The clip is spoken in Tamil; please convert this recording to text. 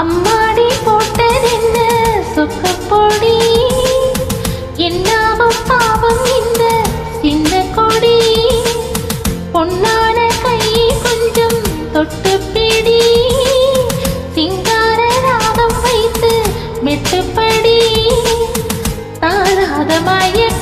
அம்மாடி போட்டதென்ன சொக்கப்பொடி, என்னாகும் பாவம் இந்த சின்ன கொடி. பொன்னான கையை கொஞ்சம் தொட்டு பிடி, சிங்கார ராகம் வைத்து மெட்டுப்படி. தாராத மயக்க